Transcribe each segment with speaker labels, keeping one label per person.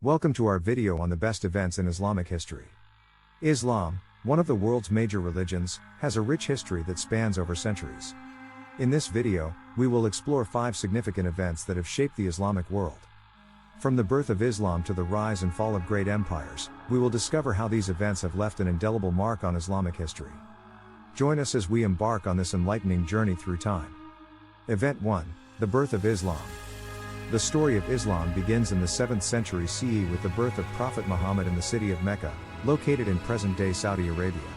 Speaker 1: Welcome to our video on the best events in Islamic history. Islam, one of the world's major religions, has a rich history that spans over centuries. In this video, we will explore 5 significant events that have shaped the Islamic world. From the birth of Islam to the rise and fall of great empires, we will discover how these events have left an indelible mark on Islamic history. Join us as we embark on this enlightening journey through time. Event 1: The birth of Islam. The story of Islam begins in the 7th century CE with the birth of Prophet Muhammad in the city of Mecca, located in present-day Saudi Arabia.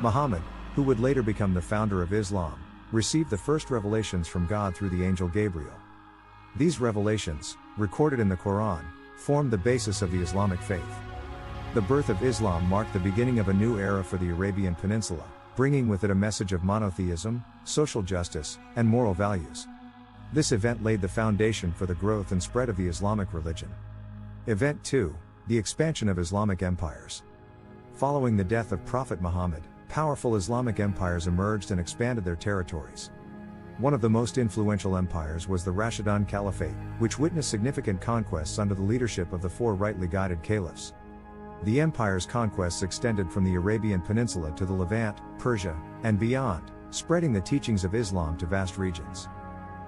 Speaker 1: Muhammad, who would later become the founder of Islam, received the first revelations from God through the angel Gabriel. These revelations, recorded in the Quran, formed the basis of the Islamic faith. The birth of Islam marked the beginning of a new era for the Arabian Peninsula, bringing with it a message of monotheism, social justice, and moral values. This event laid the foundation for the growth and spread of the Islamic religion. Event 2: The expansion of Islamic empires. Following the death of Prophet Muhammad, powerful Islamic empires emerged and expanded their territories. One of the most influential empires was the Rashidun Caliphate, which witnessed significant conquests under the leadership of the 4 rightly guided caliphs. The empire's conquests extended from the Arabian Peninsula to the Levant, Persia, and beyond, spreading the teachings of Islam to vast regions.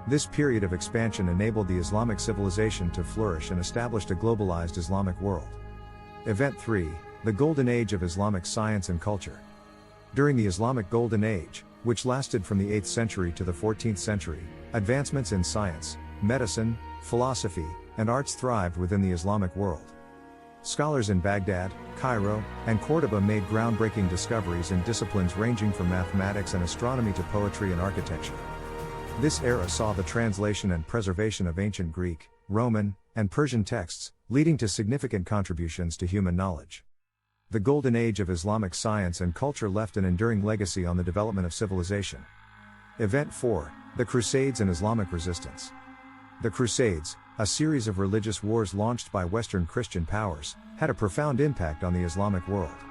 Speaker 1: This period of expansion enabled the Islamic civilization to flourish and established a globalized Islamic world. Event 3: The Golden Age of Islamic Science and Culture. During the Islamic Golden Age, which lasted from the 8th century to the 14th century, advancements in science, medicine, philosophy, and arts thrived within the Islamic world. Scholars in Baghdad, Cairo, and Cordoba made groundbreaking discoveries in disciplines ranging from mathematics and astronomy to poetry and architecture. This era saw the translation and preservation of ancient Greek, Roman, and Persian texts, leading to significant contributions to human knowledge. The Golden Age of Islamic science and culture left an enduring legacy on the development of civilization. Event 4: The Crusades and Islamic Resistance. The Crusades, a series of religious wars launched by Western Christian powers, had a profound impact on the Islamic world.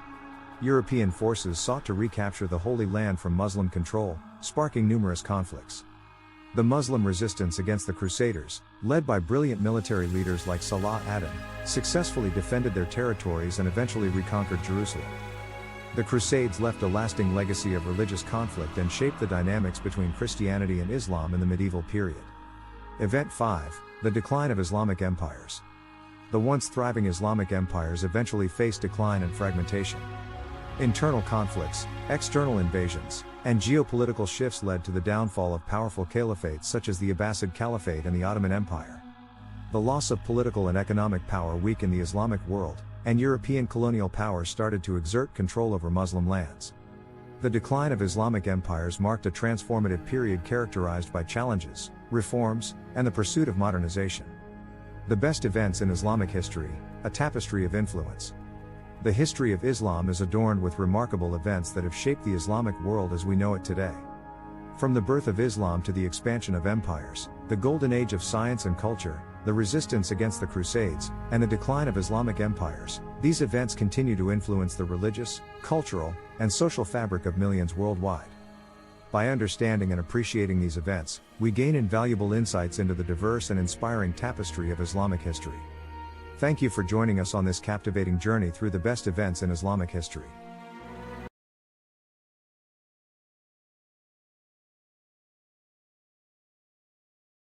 Speaker 1: European forces sought to recapture the Holy Land from Muslim control, sparking numerous conflicts. The Muslim resistance against the Crusaders, led by brilliant military leaders like Salah ad-Din, successfully defended their territories and eventually reconquered Jerusalem. The Crusades left a lasting legacy of religious conflict and shaped the dynamics between Christianity and Islam in the medieval period. Event 5: The Decline of Islamic Empires. The once thriving Islamic empires eventually faced decline and fragmentation. Internal conflicts, external invasions, and geopolitical shifts led to the downfall of powerful caliphates such as the Abbasid Caliphate and the Ottoman Empire. The loss of political and economic power weakened the Islamic world, and European colonial powers started to exert control over Muslim lands. The decline of Islamic empires marked a transformative period characterized by challenges, reforms, and the pursuit of modernization. The best events in Islamic history: a tapestry of influence. The history of Islam is adorned with remarkable events that have shaped the Islamic world as we know it today. From the birth of Islam to the expansion of empires, the golden age of science and culture, the resistance against the Crusades, and the decline of Islamic empires, these events continue to influence the religious, cultural, and social fabric of millions worldwide. By understanding and appreciating these events, we gain invaluable insights into the diverse and inspiring tapestry of Islamic history. Thank you for joining us on this captivating journey through the best events in Islamic history.